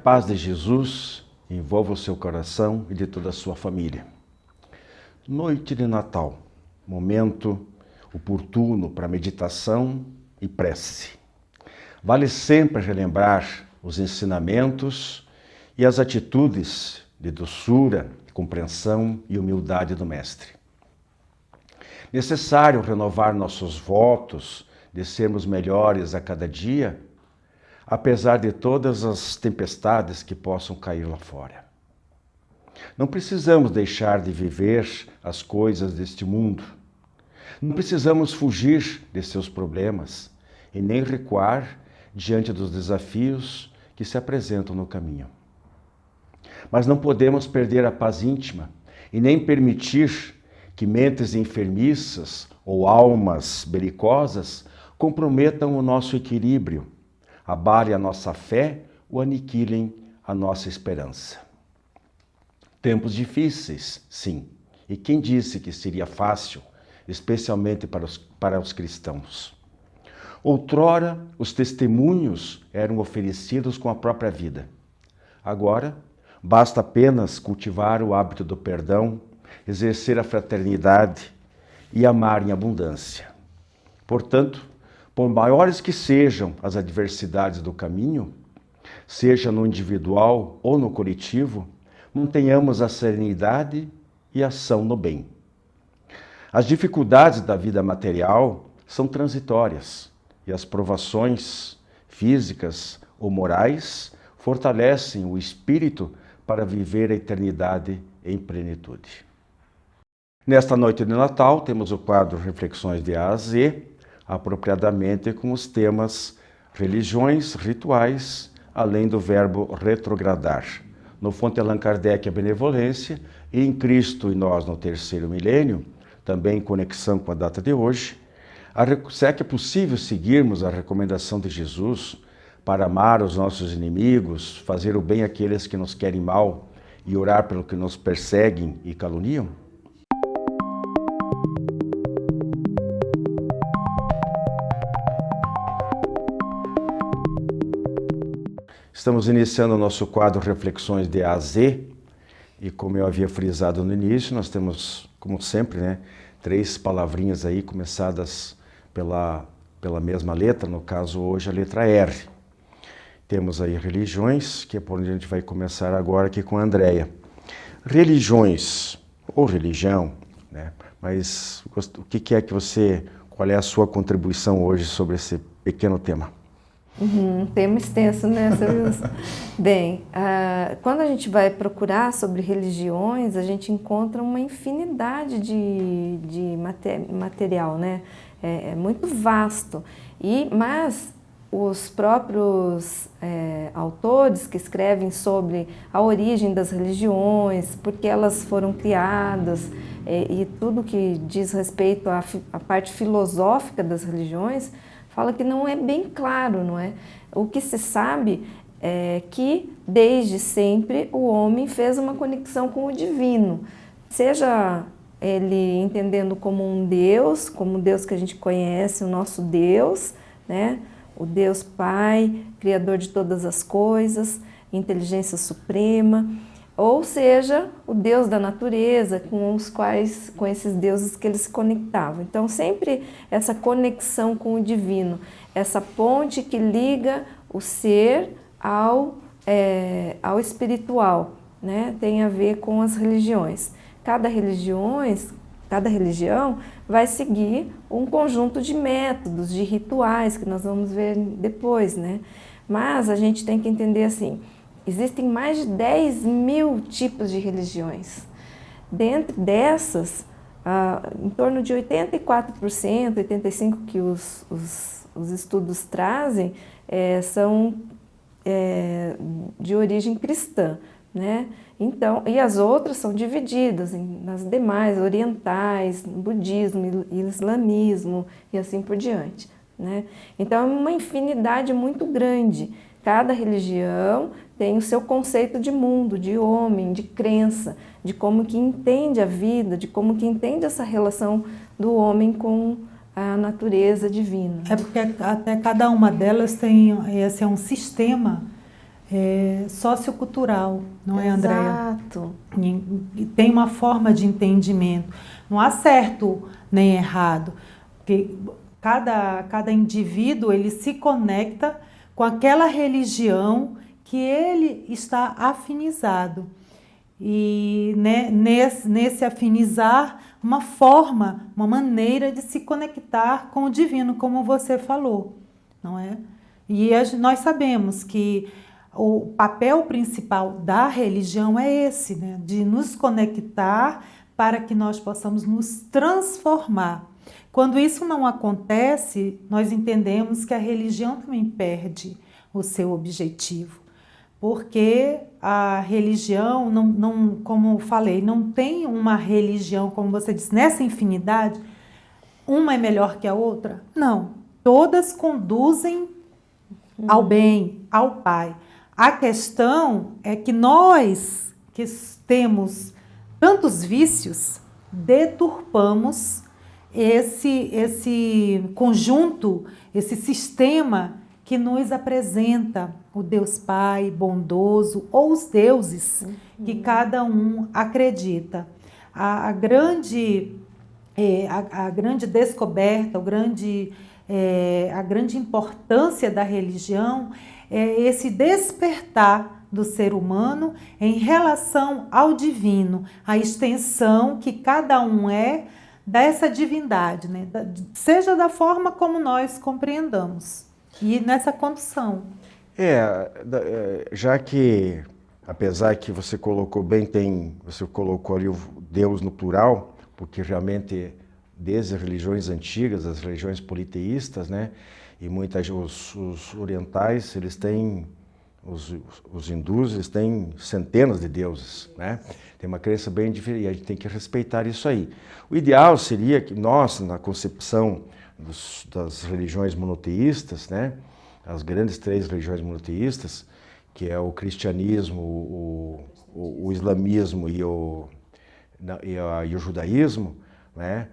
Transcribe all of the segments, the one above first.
paz de Jesus envolva o seu coração e de toda a sua família. Noite de Natal, momento oportuno para meditação e prece. Vale sempre relembrar os ensinamentos e as atitudes de doçura, compreensão e humildade do Mestre. Necessário renovar nossos votos de sermos melhores a cada dia, apesar de todas as tempestades que possam cair lá fora. Não precisamos deixar de viver as coisas deste mundo. Não precisamos fugir de seus problemas e nem recuar diante dos desafios que se apresentam no caminho. Mas não podemos perder a paz íntima e nem permitir que mentes enfermiças ou almas belicosas comprometam o nosso equilíbrio, abalem a nossa fé ou aniquilem a nossa esperança. Tempos difíceis, sim. E quem disse que seria fácil, especialmente para os cristãos? Outrora, os testemunhos eram oferecidos com a própria vida. Agora, basta apenas cultivar o hábito do perdão, exercer a fraternidade e amar em abundância. Portanto, por maiores que sejam as adversidades do caminho, seja no individual ou no coletivo, mantenhamos a serenidade e ação no bem. As dificuldades da vida material são transitórias e as provações físicas ou morais fortalecem o espírito para viver a eternidade em plenitude. Nesta noite de Natal, temos o quadro Reflexões de A a Z, apropriadamente com os temas religiões, rituais, além do verbo retrogradar. No Fonte Allan Kardec, a benevolência, e em Cristo e nós no terceiro milênio, também em conexão com a data de hoje, será que é possível seguirmos a recomendação de Jesus para amar os nossos inimigos, fazer o bem àqueles que nos querem mal e orar pelo que nos perseguem e caluniam? Estamos iniciando o nosso quadro Reflexões de A a Z e, como eu havia frisado no início, nós temos, como sempre, 3 palavrinhas aí começadas pela mesma letra, no caso hoje a letra R. Temos aí religiões, que é por onde a gente vai começar agora aqui com a Andréia. Religiões, ou religião, mas o que é que qual é a sua contribuição hoje sobre esse pequeno tema? Tema extenso, né, Sr. Wilson? Bem, quando a gente vai procurar sobre religiões, a gente encontra uma infinidade de material, né? É muito vasto. Mas os próprios autores que escrevem sobre a origem das religiões, por que elas foram criadas, e tudo que diz respeito à parte filosófica das religiões, fala que não é bem claro, não é? O que se sabe é que, desde sempre, o homem fez uma conexão com o divino, seja ele entendendo como um Deus, como o Deus que a gente conhece, o nosso Deus, né? O Deus Pai, Criador de todas as coisas, inteligência suprema, ou seja, o Deus da natureza, com esses deuses que eles se conectavam. Então, sempre essa conexão com o divino, essa ponte que liga o ser ao espiritual, né? Tem a ver com as religiões. Cada religião vai seguir um conjunto de métodos, de rituais, que nós vamos ver depois, né? Mas a gente tem que entender assim, existem mais de 10.000 tipos de religiões. Dentre dessas, em torno de 84%, 85% que os estudos trazem, são de origem cristã, né? Então, e as outras são divididas nas demais, orientais, budismo, islamismo e assim por diante, né? Então, é uma infinidade muito grande. Cada religião tem o seu conceito de mundo, de homem, de crença, de como que entende a vida, de como que entende essa relação do homem com a natureza divina. É porque até cada uma delas tem um sistema sociocultural, não é, Andréia? Exato. E tem uma forma de entendimento. Não há certo nem errado, porque cada indivíduo ele se conecta com aquela religião que ele está afinizado. E né, nesse afinizar, uma forma, uma maneira de se conectar com o divino, como você falou, não é? E nós sabemos que o papel principal da religião é esse, né? De nos conectar para que nós possamos nos transformar. Quando isso não acontece, nós entendemos que a religião também perde o seu objetivo. Porque a religião, não, como eu falei, não tem uma religião, como você disse, nessa infinidade, uma é melhor que a outra? Não. Todas conduzem ao bem, ao Pai. A questão é que nós, que temos tantos vícios, deturpamos esse conjunto, esse sistema que nos apresenta o Deus Pai bondoso ou os deuses que cada um acredita. A grande descoberta, a grande importância da religião é esse despertar do ser humano em relação ao divino, a extensão que cada um é dessa divindade, né? Seja da forma como nós compreendamos. E nessa condição. Já que, apesar que você colocou bem, você colocou ali o Deus no plural, porque realmente desde as religiões antigas, as religiões politeístas, né, e muitas os orientais, eles têm os hindus, eles têm centenas de deuses, né? Tem uma crença bem diferente, e a gente tem que respeitar isso aí. O ideal seria que nós, na concepção das religiões monoteístas, né, as grandes 3 religiões monoteístas, que é o cristianismo, o islamismo e o judaísmo, né,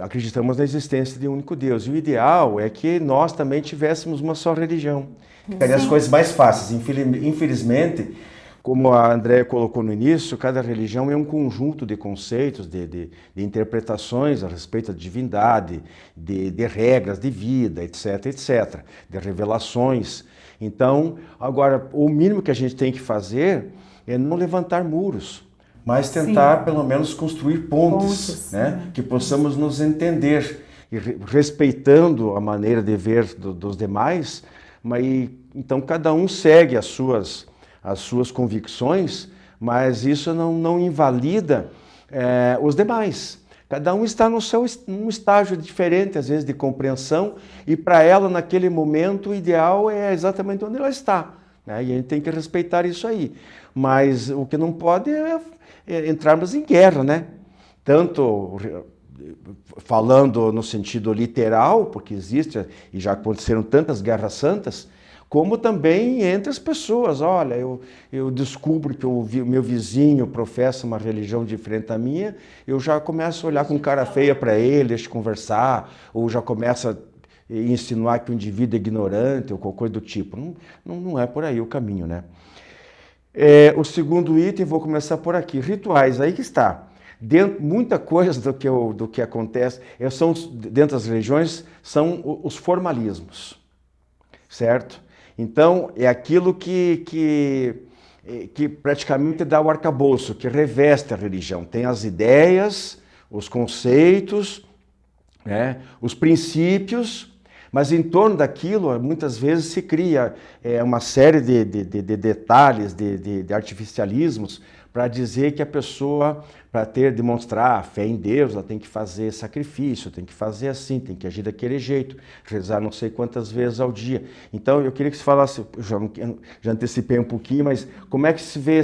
acreditamos na existência de um único Deus. E o ideal é que nós também tivéssemos uma só religião. Ficaria as coisas mais fáceis. Infelizmente, como a Andréia colocou no início, cada religião é um conjunto de conceitos, de interpretações a respeito da divindade, de regras de vida, etc., etc., de revelações. Então, agora, o mínimo que a gente tem que fazer é não levantar muros, mas tentar, pelo menos, construir pontes, né? Que possamos nos entender, e respeitando a maneira de ver dos demais, mas então cada um segue as suas convicções, mas isso não invalida os demais. Cada um está num estágio diferente, às vezes, de compreensão, e para ela, naquele momento, o ideal é exatamente onde ela está, né? E a gente tem que respeitar isso aí. Mas o que não pode é entrarmos em guerra, né? Tanto falando no sentido literal, porque existe e já aconteceram tantas guerras santas, como também entre as pessoas. Olha, eu descubro que o meu vizinho professa uma religião diferente da minha, eu já começo a olhar com cara feia para ele, deixo de conversar, ou já começo a insinuar que o indivíduo é ignorante, ou qualquer coisa do tipo. Não é por aí o caminho, né? O segundo item, vou começar por aqui, rituais, aí que está. Muita coisa do que acontece, dentro das religiões, são os formalismos, certo? Então, é aquilo que praticamente dá o arcabouço, que reveste a religião. Tem as ideias, os conceitos, né, os princípios, mas em torno daquilo, muitas vezes se cria uma série de detalhes, de artificialismos, para dizer que a pessoa, para demonstrar a fé em Deus, ela tem que fazer sacrifício, tem que fazer assim, tem que agir daquele jeito, rezar não sei quantas vezes ao dia. Então, eu queria que você falasse, já antecipei um pouquinho, mas como é que se vê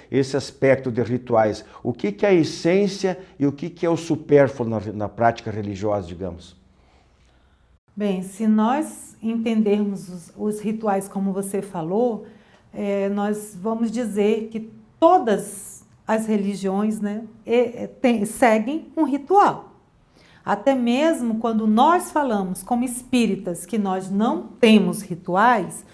esse aspecto de rituais? O que é a essência e o que é o supérfluo na prática religiosa, digamos? Bem, se nós entendermos os rituais como você falou, nós vamos dizer que todas as religiões, né, seguem um ritual. Até mesmo quando nós falamos como espíritas que nós não temos rituais,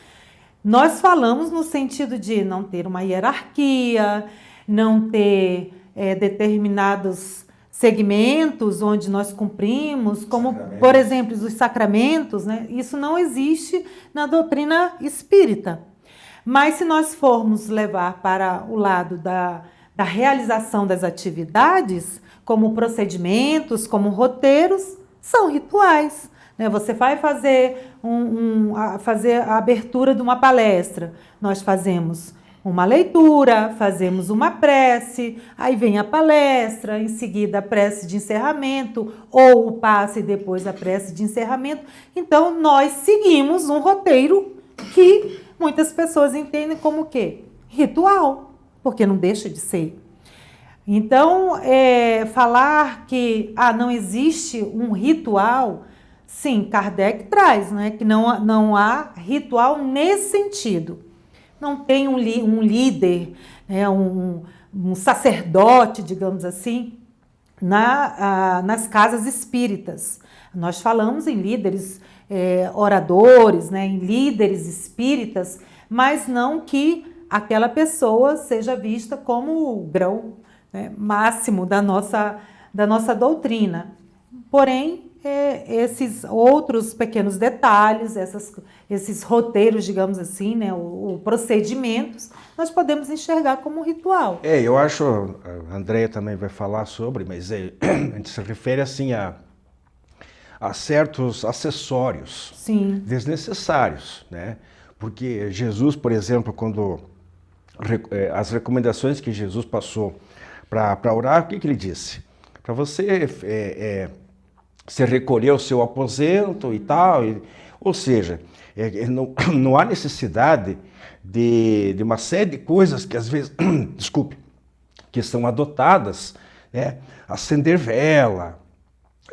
Nós falamos no sentido de não ter uma hierarquia, não ter determinados segmentos onde nós cumprimos, como, por exemplo, os sacramentos, né? Isso não existe na doutrina espírita. Mas se nós formos levar para o lado da realização das atividades, como procedimentos, como roteiros, são rituais. Né? Você vai fazer, fazer a abertura de uma palestra, nós fazemos uma leitura, fazemos uma prece, aí vem a palestra, em seguida a prece de encerramento, ou o passe e depois a prece de encerramento. Então, nós seguimos um roteiro que muitas pessoas entendem como o quê? Ritual, porque não deixa de ser. Então, falar que não existe um ritual, sim, Kardec traz, né, que não há ritual nesse sentido. Não tem um líder, né, um sacerdote, digamos assim, nas casas espíritas. Nós falamos em líderes oradores, né, em líderes espíritas, mas não que aquela pessoa seja vista como o grão, né, máximo da nossa doutrina. Porém, esses outros pequenos detalhes, esses roteiros, digamos assim, né, o procedimentos, nós podemos enxergar como um ritual. Eu acho, a Andréia também vai falar sobre, mas a gente se refere assim a certos acessórios. Sim. Desnecessários, né? Porque Jesus, por exemplo, quando as recomendações que Jesus passou para orar, o que ele disse? Para você se recolher ao seu aposento e tal, ou seja, não há necessidade de uma série de coisas que às vezes, desculpe, que são adotadas, né? Acender vela,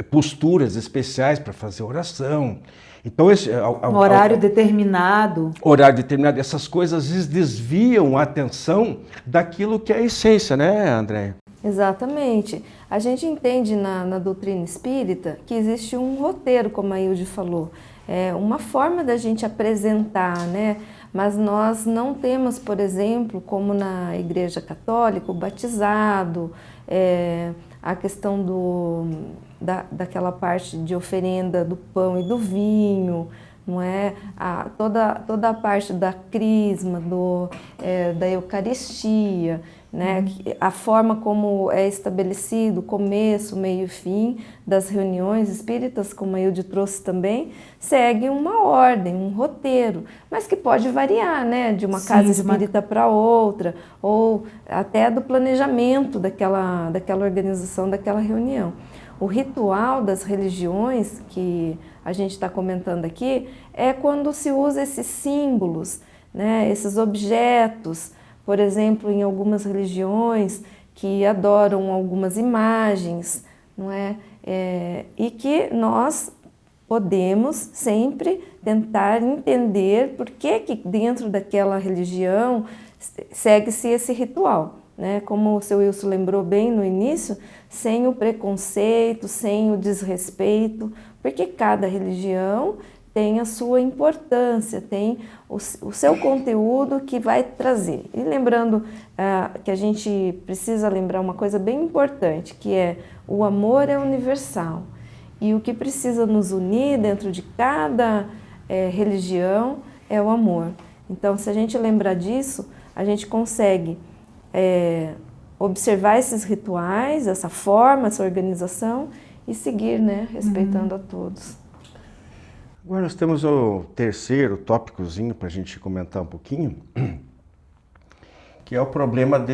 posturas especiais para fazer oração. Então, um horário determinado. Horário determinado, essas coisas desviam a atenção daquilo que é a essência, né, André? Exatamente. A gente entende na doutrina espírita que existe um roteiro, como a Hilde falou, uma forma da gente apresentar, né? Mas nós não temos, por exemplo, como na Igreja Católica, o batizado, a questão daquela parte de oferenda do pão e do vinho, não é? Toda a parte da crisma, da Eucaristia, né? A forma como é estabelecido o começo, meio e fim das reuniões espíritas, como a Hilde trouxe também, segue uma ordem, um roteiro, mas que pode variar, né? De uma casa espírita para outra, ou até do planejamento daquela organização, daquela reunião. O ritual das religiões que a gente está comentando aqui é quando se usa esses símbolos, né? Esses objetos. Por exemplo, em algumas religiões que adoram algumas imagens, não é? E que nós podemos sempre tentar entender por que dentro daquela religião segue-se esse ritual, né? Como o seu Wilson lembrou bem no início, sem o preconceito, sem o desrespeito, porque cada religião tem a sua importância, tem o seu conteúdo que vai trazer. E lembrando que a gente precisa lembrar uma coisa bem importante, que é o amor é universal. E o que precisa nos unir dentro de cada religião é o amor. Então, se a gente lembrar disso, a gente consegue observar esses rituais, essa forma, essa organização e seguir, né, respeitando a todos. Agora nós temos o terceiro tópicozinho para a gente comentar um pouquinho, que é o problema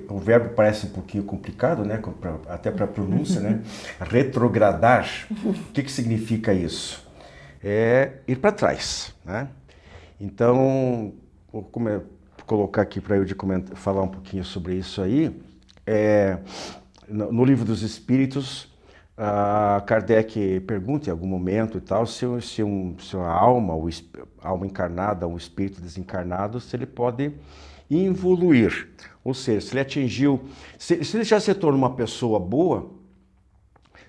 o verbo parece um pouquinho complicado, né, até para a pronúncia, né, retrogradar. O que significa isso? É ir para trás, né? Então, vou colocar aqui para eu falar um pouquinho sobre isso aí. No Livro dos Espíritos, Kardec pergunta em algum momento e tal se a alma, alma encarnada, um espírito desencarnado, se ele pode evoluir, ou seja, se ele atingiu, se ele já se tornou uma pessoa boa,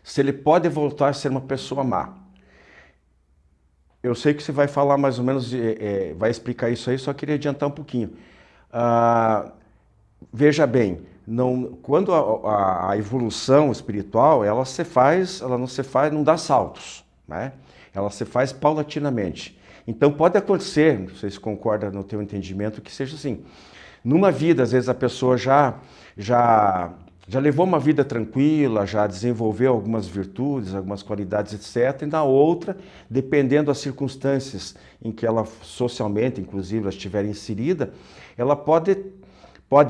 se ele pode voltar a ser uma pessoa má. Eu sei que você vai falar mais ou menos, vai explicar isso aí, só queria adiantar um pouquinho. Veja bem, quando a evolução espiritual, ela não dá saltos, né? Ela se faz paulatinamente. Então pode acontecer, não sei se concorda no teu entendimento, que seja assim. Numa vida, às vezes a pessoa já levou uma vida tranquila, já desenvolveu algumas virtudes, algumas qualidades, etc. E na outra, dependendo das circunstâncias em que ela socialmente, inclusive, ela estiver inserida, ela pode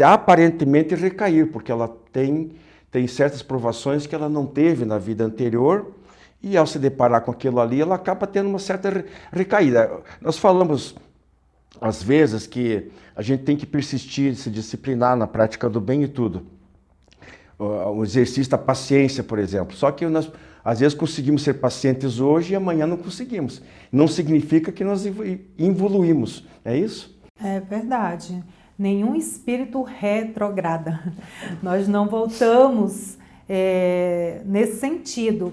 aparentemente recair, porque ela tem certas provações que ela não teve na vida anterior, e ao se deparar com aquilo ali, ela acaba tendo uma certa recaída. Nós falamos, às vezes, que a gente tem que persistir, se disciplinar na prática do bem e tudo. O exercício da paciência, por exemplo. Só que nós, às vezes, conseguimos ser pacientes hoje e amanhã não conseguimos. Não significa que nós evoluímos, é isso? É verdade. Nenhum espírito retrograda. Nós não voltamos nesse sentido.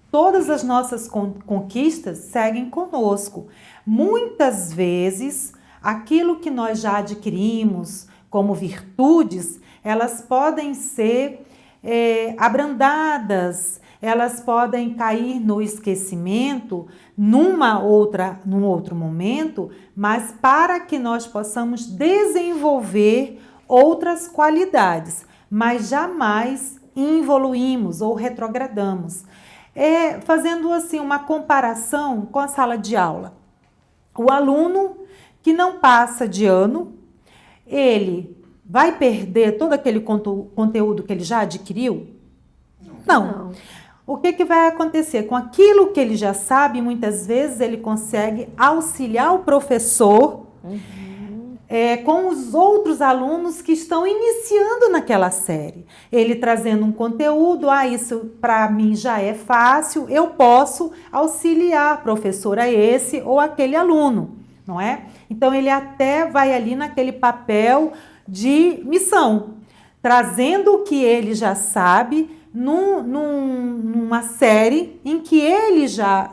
Todas as nossas conquistas seguem conosco. Muitas vezes, aquilo que nós já adquirimos como virtudes, elas podem ser abrandadas, elas podem cair no esquecimento num outro momento, mas para que nós possamos desenvolver outras qualidades, mas jamais evoluímos ou retrogradamos. Fazendo assim uma comparação com a sala de aula. O aluno que não passa de ano, ele vai perder todo aquele conteúdo que ele já adquiriu? Não. O que vai acontecer? Com aquilo que ele já sabe, muitas vezes ele consegue auxiliar o professor com os outros alunos que estão iniciando naquela série. Ele trazendo um conteúdo, isso para mim já é fácil, eu posso auxiliar, professor, a esse ou aquele aluno, não é? Então ele até vai ali naquele papel de missão, trazendo o que ele já sabe numa série em que ele já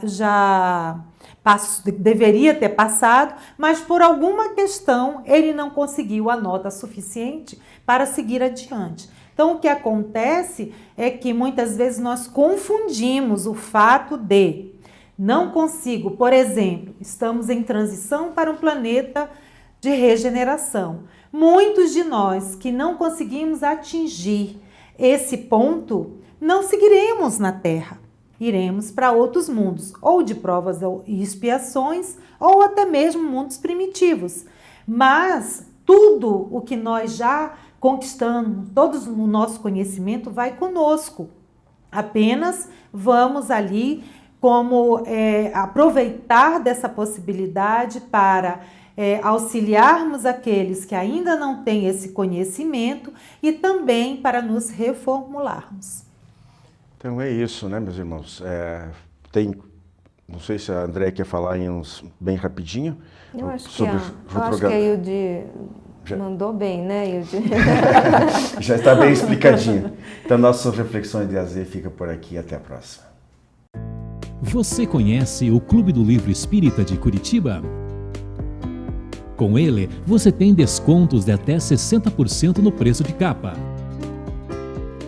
deveria ter passado, mas por alguma questão ele não conseguiu a nota suficiente para seguir adiante. Então, o que acontece é que muitas vezes nós confundimos o fato de não consigo, por exemplo, estamos em transição para um planeta de regeneração. Muitos de nós que não conseguimos atingir esse ponto, não seguiremos na Terra. Iremos para outros mundos, ou de provas e expiações, ou até mesmo mundos primitivos. Mas tudo o que nós já conquistamos, todo o nosso conhecimento vai conosco. Apenas vamos ali aproveitar dessa possibilidade para auxiliarmos aqueles que ainda não têm esse conhecimento e também para nos reformularmos. Então é isso, né, meus irmãos? Não sei se a Andréia quer falar bem rapidinho. Eu acho que a Ildi mandou bem, né, Ildi? Já está bem explicadinho. Então nossas reflexões de AZ fica por aqui. Até a próxima. Você conhece o Clube do Livro Espírita de Curitiba? Com ele, você tem descontos de até 60% no preço de capa.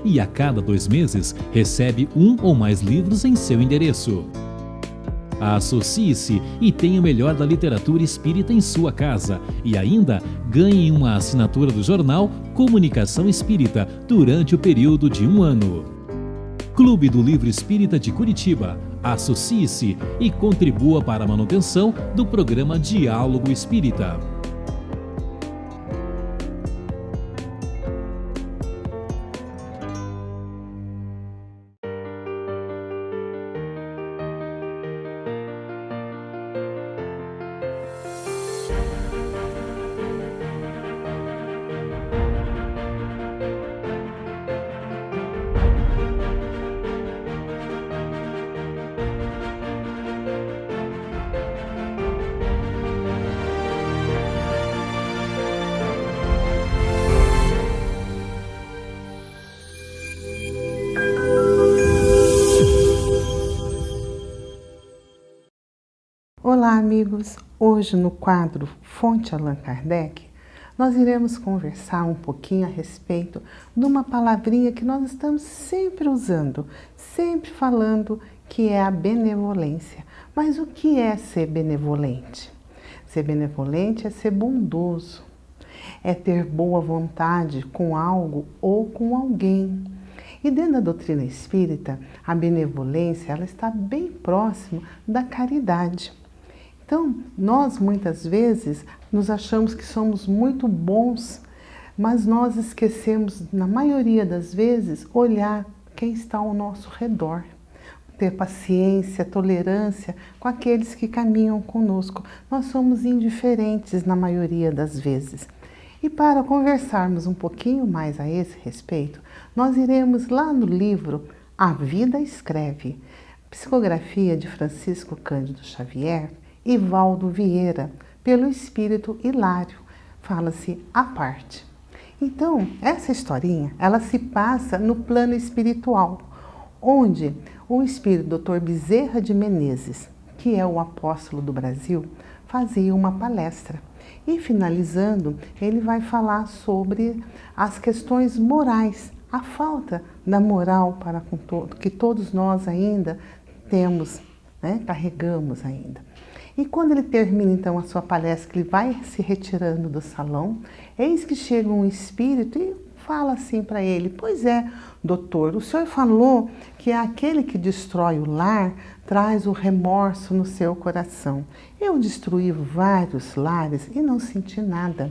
E a cada 2 meses, recebe 1 ou mais livros em seu endereço. Associe-se e tenha o melhor da literatura espírita em sua casa. E ainda ganhe uma assinatura do jornal Comunicação Espírita durante o período de 1 ano. Clube do Livro Espírita de Curitiba. Associe-se e contribua para a manutenção do programa Diálogo Espírita. amigos! Hoje no quadro Fonte Allan Kardec, nós iremos conversar um pouquinho a respeito de uma palavrinha que nós estamos sempre usando, sempre falando, que é a benevolência. Mas o que é ser benevolente? Ser benevolente é ser bondoso, é ter boa vontade com algo ou com alguém. E dentro da doutrina espírita, a benevolência ela está bem próxima da caridade. Então, nós muitas vezes nos achamos que somos muito bons, mas nós esquecemos, na maioria das vezes, olhar quem está ao nosso redor. Ter paciência, tolerância com aqueles que caminham conosco. Nós somos indiferentes na maioria das vezes. E para conversarmos um pouquinho mais a esse respeito, nós iremos lá no livro A Vida Escreve, psicografia de Francisco Cândido Xavier e Valdo Vieira, pelo espírito Hilário, fala-se A Parte. Então, essa historinha, ela se passa no plano espiritual, onde o espírito Dr. Bezerra de Menezes, que é o apóstolo do Brasil, fazia uma palestra. E finalizando, ele vai falar sobre as questões morais, a falta da moral para com todo, que todos nós ainda temos, né, carregamos ainda. E quando ele termina então a sua palestra, que ele vai se retirando do salão, eis que chega um espírito e fala assim para ele: pois é, doutor, o senhor falou que é aquele que destrói o lar traz o remorso no seu coração. Eu destruí vários lares e não senti nada.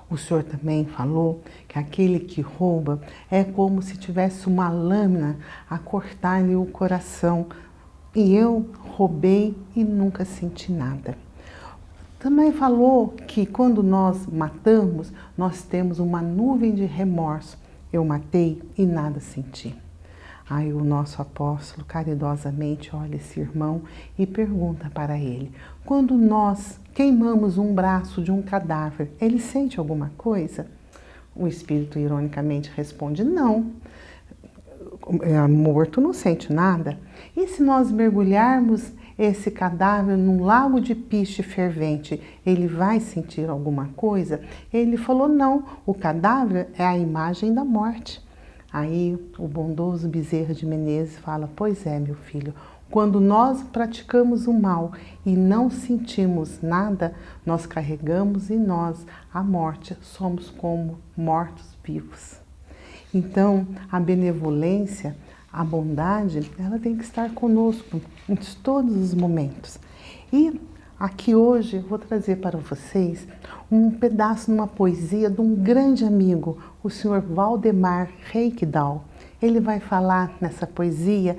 O senhor também falou que aquele que rouba é como se tivesse uma lâmina a cortar-lhe o coração. E eu roubei e nunca senti nada. Também falou que quando nós matamos, nós temos uma nuvem de remorso. Eu matei e nada senti. Aí o nosso apóstolo caridosamente olha esse irmão e pergunta para ele: quando nós queimamos um braço de um cadáver, ele sente alguma coisa? O espírito ironicamente responde: não. Morto não sente nada. E se nós mergulharmos esse cadáver num lago de piche fervente, ele vai sentir alguma coisa? Ele falou: não, o cadáver é a imagem da morte. Aí o bondoso Bezerra de Menezes fala: pois é, meu filho, quando nós praticamos o mal e não sentimos nada, nós carregamos em nós a morte, somos como mortos-vivos. Então, a benevolência, a bondade, ela tem que estar conosco em todos os momentos. E aqui hoje eu vou trazer para vocês um pedaço de uma poesia de um grande amigo, o senhor Valdemar Reikdal. Ele vai falar nessa poesia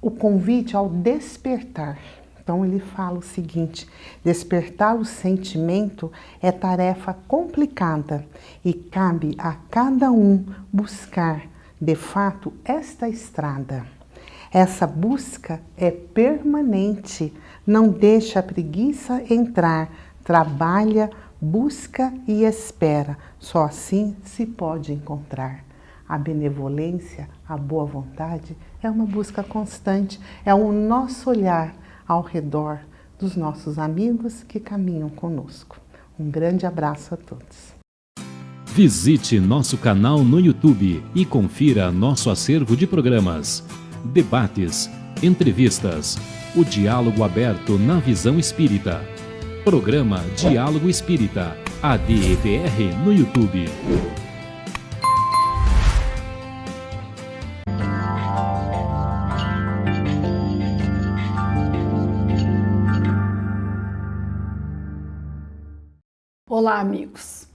o convite ao despertar. Então ele fala o seguinte: despertar o sentimento é tarefa complicada e cabe a cada um buscar, de fato, esta estrada. Essa busca é permanente, não deixa a preguiça entrar, trabalha, busca e espera, só assim se pode encontrar. A benevolência, a boa vontade é uma busca constante, é o nosso olhar ao redor dos nossos amigos que caminham conosco. Um grande abraço a todos. Visite nosso canal no YouTube e confira nosso acervo de programas, debates, entrevistas, o diálogo aberto na visão espírita. Programa Diálogo Espírita, ADEPR no YouTube. Olá, amigos!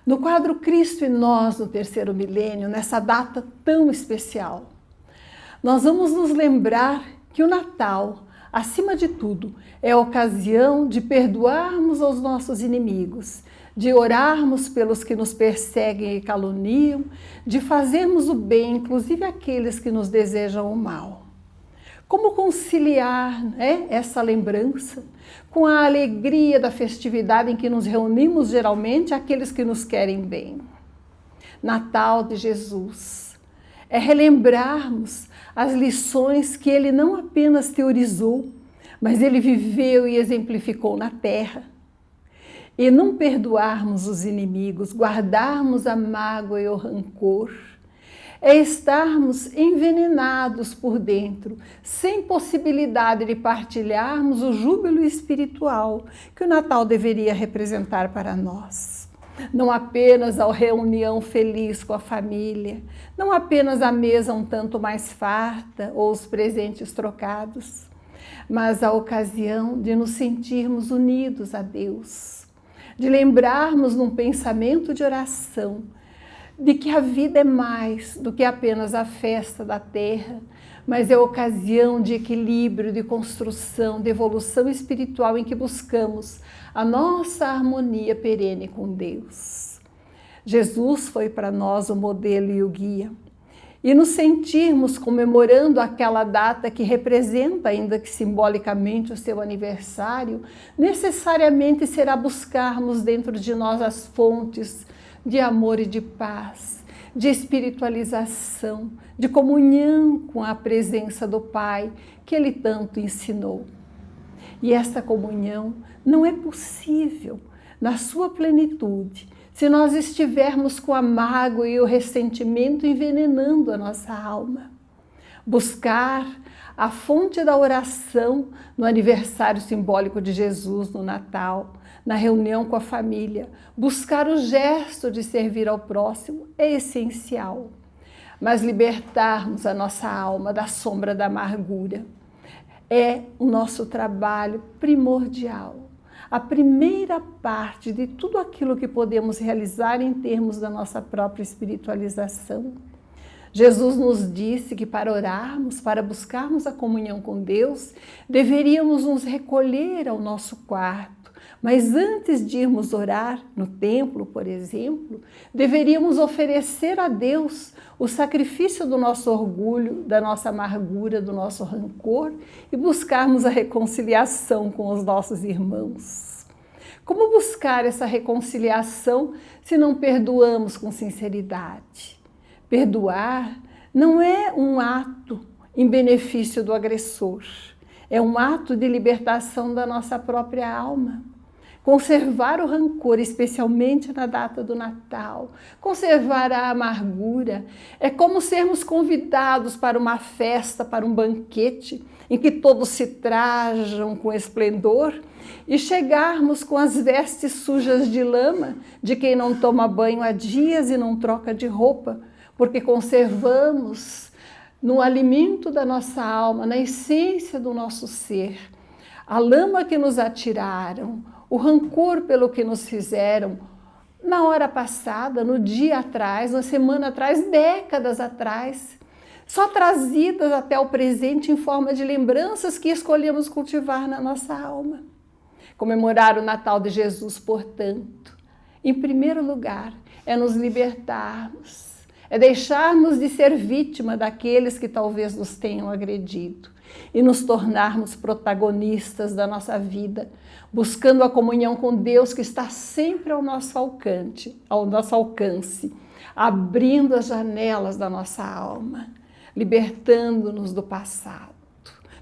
No quadro Cristo e Nós no Terceiro Milênio, nessa data tão especial, nós vamos nos lembrar que o Natal, acima de tudo, é a ocasião de perdoarmos aos nossos inimigos, de orarmos pelos que nos perseguem e caluniam, de fazermos o bem, inclusive aqueles que nos desejam o mal. Como conciliar, essa lembrança com a alegria da festividade em que nos reunimos geralmente aqueles que nos querem bem? Natal de Jesus é relembrarmos as lições que ele não apenas teorizou, mas ele viveu e exemplificou na terra. E não perdoarmos os inimigos, guardarmos a mágoa e o rancor, é estarmos envenenados por dentro, sem possibilidade de partilharmos o júbilo espiritual que o Natal deveria representar para nós. Não apenas a reunião feliz com a família, não apenas a mesa um tanto mais farta ou os presentes trocados, mas a ocasião de nos sentirmos unidos a Deus, de lembrarmos num pensamento de oração de que a vida é mais do que apenas a festa da terra, mas é ocasião de equilíbrio, de construção, de evolução espiritual em que buscamos a nossa harmonia perene com Deus. Jesus foi para nós o modelo e o guia. E nos sentirmos comemorando aquela data que representa, ainda que simbolicamente, o seu aniversário, necessariamente será buscarmos dentro de nós as fontes de amor e de paz, de espiritualização, de comunhão com a presença do Pai, que Ele tanto ensinou. E essa comunhão não é possível na sua plenitude se nós estivermos com a mágoa e o ressentimento envenenando a nossa alma. Buscar a fonte da oração no aniversário simbólico de Jesus, no Natal, na reunião com a família, buscar o gesto de servir ao próximo é essencial. Mas libertarmos a nossa alma da sombra da amargura é o nosso trabalho primordial. A primeira parte de tudo aquilo que podemos realizar em termos da nossa própria espiritualização. Jesus nos disse que para orarmos, para buscarmos a comunhão com Deus, deveríamos nos recolher ao nosso quarto. Mas antes de irmos orar no templo, por exemplo, deveríamos oferecer a Deus o sacrifício do nosso orgulho, da nossa amargura, do nosso rancor e buscarmos a reconciliação com os nossos irmãos. Como buscar essa reconciliação se não perdoamos com sinceridade? Perdoar não é um ato em benefício do agressor, é um ato de libertação da nossa própria alma. Conservar o rancor, especialmente na data do Natal, conservar a amargura, é como sermos convidados para uma festa, para um banquete, em que todos se trajam com esplendor e chegarmos com as vestes sujas de lama de quem não toma banho há dias e não troca de roupa, porque conservamos no alimento da nossa alma, na essência do nosso ser, a lama que nos atiraram, o rancor pelo que nos fizeram na hora passada, no dia atrás, na semana atrás, décadas atrás, só trazidas até o presente em forma de lembranças que escolhemos cultivar na nossa alma. Comemorar o Natal de Jesus, portanto, em primeiro lugar, é nos libertarmos, é deixarmos de ser vítima daqueles que talvez nos tenham agredido e nos tornarmos protagonistas da nossa vida, buscando a comunhão com Deus que está sempre ao nosso alcance, abrindo as janelas da nossa alma, libertando-nos do passado,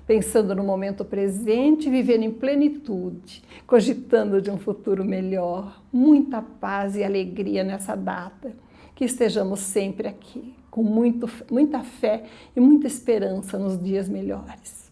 pensando no momento presente, vivendo em plenitude, cogitando de um futuro melhor, muita paz e alegria nessa data, que estejamos sempre aqui, com muita fé e muita esperança nos dias melhores.